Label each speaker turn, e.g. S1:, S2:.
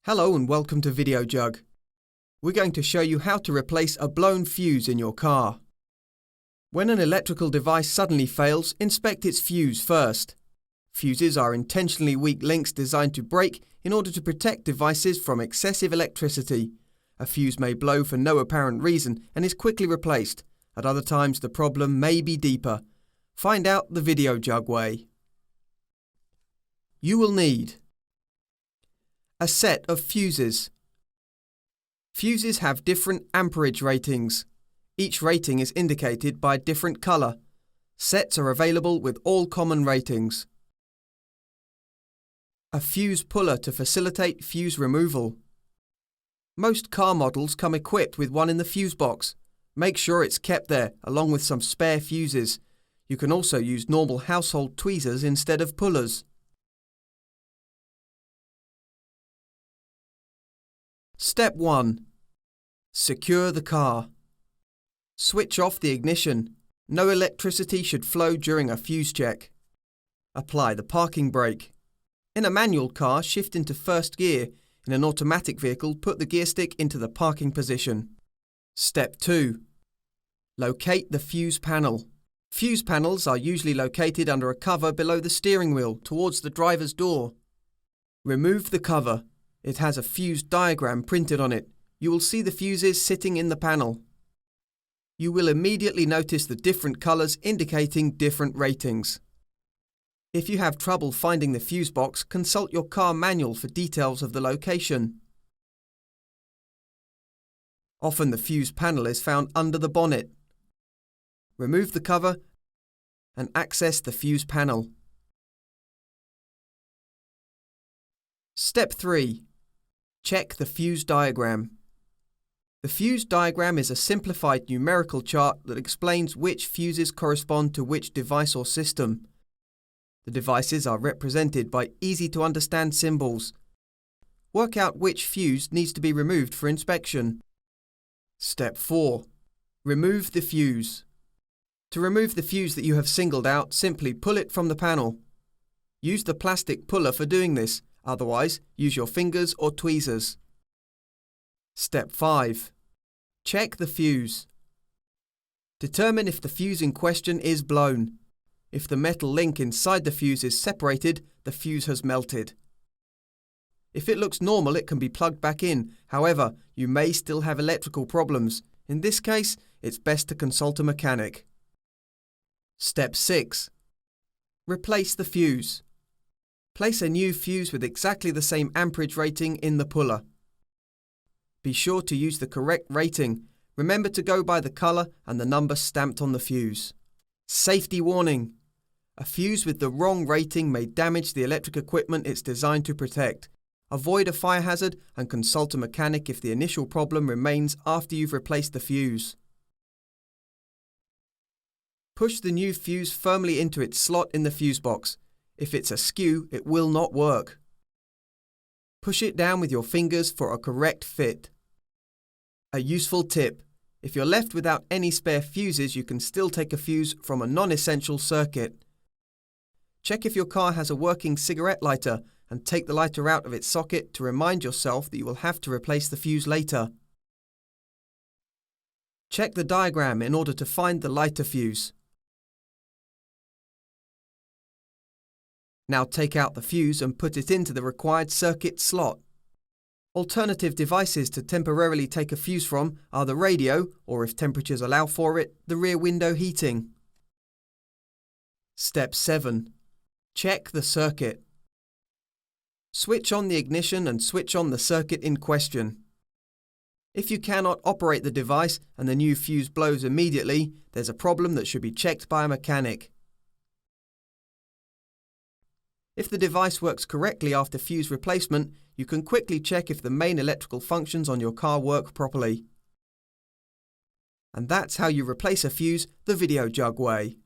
S1: Hello and welcome to Videojug. We're going to show you how to replace a blown fuse in your car. When an electrical device suddenly fails, inspect its fuse first. Fuses are intentionally weak links designed to break in order to protect devices from excessive electricity. A fuse may blow for no apparent reason and is quickly replaced. At other times, the problem may be deeper. Find out the Videojug way. You will need a set of fuses. Fuses have different amperage ratings. Each rating is indicated by a different colour. Sets are available with all common ratings. A fuse puller to facilitate fuse removal. Most car models come equipped with one in the fuse box. Make sure it's kept there, along with some spare fuses. You can also use normal household tweezers instead of pullers. Step 1. Secure the car. Switch off the ignition. No electricity should flow during a fuse check. Apply the parking brake. In a manual car, shift into first gear. In an automatic vehicle, put the gear stick into the parking position. Step 2. Locate the fuse panel. Fuse panels are usually located under a cover below the steering wheel towards the driver's door. Remove the cover. It has a fuse diagram printed on it. You will see the fuses sitting in the panel. You will immediately notice the different colours indicating different ratings. If you have trouble finding the fuse box, consult your car manual for details of the location. Often the fuse panel is found under the bonnet. Remove the cover and access the fuse panel. Step 3. Check the fuse diagram. The fuse diagram is a simplified numerical chart that explains which fuses correspond to which device or system. The devices are represented by easy-to-understand symbols. Work out which fuse needs to be removed for inspection. Step 4. Remove the fuse. To remove the fuse that you have singled out, simply pull it from the panel. Use the plastic puller for doing this. Otherwise, use your fingers or tweezers. Step 5. Check the fuse. Determine if the fuse in question is blown. If the metal link inside the fuse is separated, the fuse has melted. If it looks normal, it can be plugged back in. However, you may still have electrical problems. In this case, it's best to consult a mechanic. Step 6. Replace the fuse. Place a new fuse with exactly the same amperage rating in the puller. Be sure to use the correct rating. Remember to go by the colour and the number stamped on the fuse. Safety warning. A fuse with the wrong rating may damage the electric equipment it's designed to protect. Avoid a fire hazard and consult a mechanic if the initial problem remains after you've replaced the fuse. Push the new fuse firmly into its slot in the fuse box. If it's askew, it will not work. Push it down with your fingers for a correct fit. A useful tip: if you're left without any spare fuses, you can still take a fuse from a non-essential circuit. Check if your car has a working cigarette lighter and take the lighter out of its socket to remind yourself that you will have to replace the fuse later. Check the diagram in order to find the lighter fuse. Now take out the fuse and put it into the required circuit slot. Alternative devices to temporarily take a fuse from are the radio, or if temperatures allow for it, the rear window heating. Step 7. Check the circuit. Switch on the ignition and switch on the circuit in question. If you cannot operate the device and the new fuse blows immediately, there's a problem that should be checked by a mechanic. If the device works correctly after fuse replacement, you can quickly check if the main electrical functions on your car work properly. And that's how you replace a fuse the Videojug way.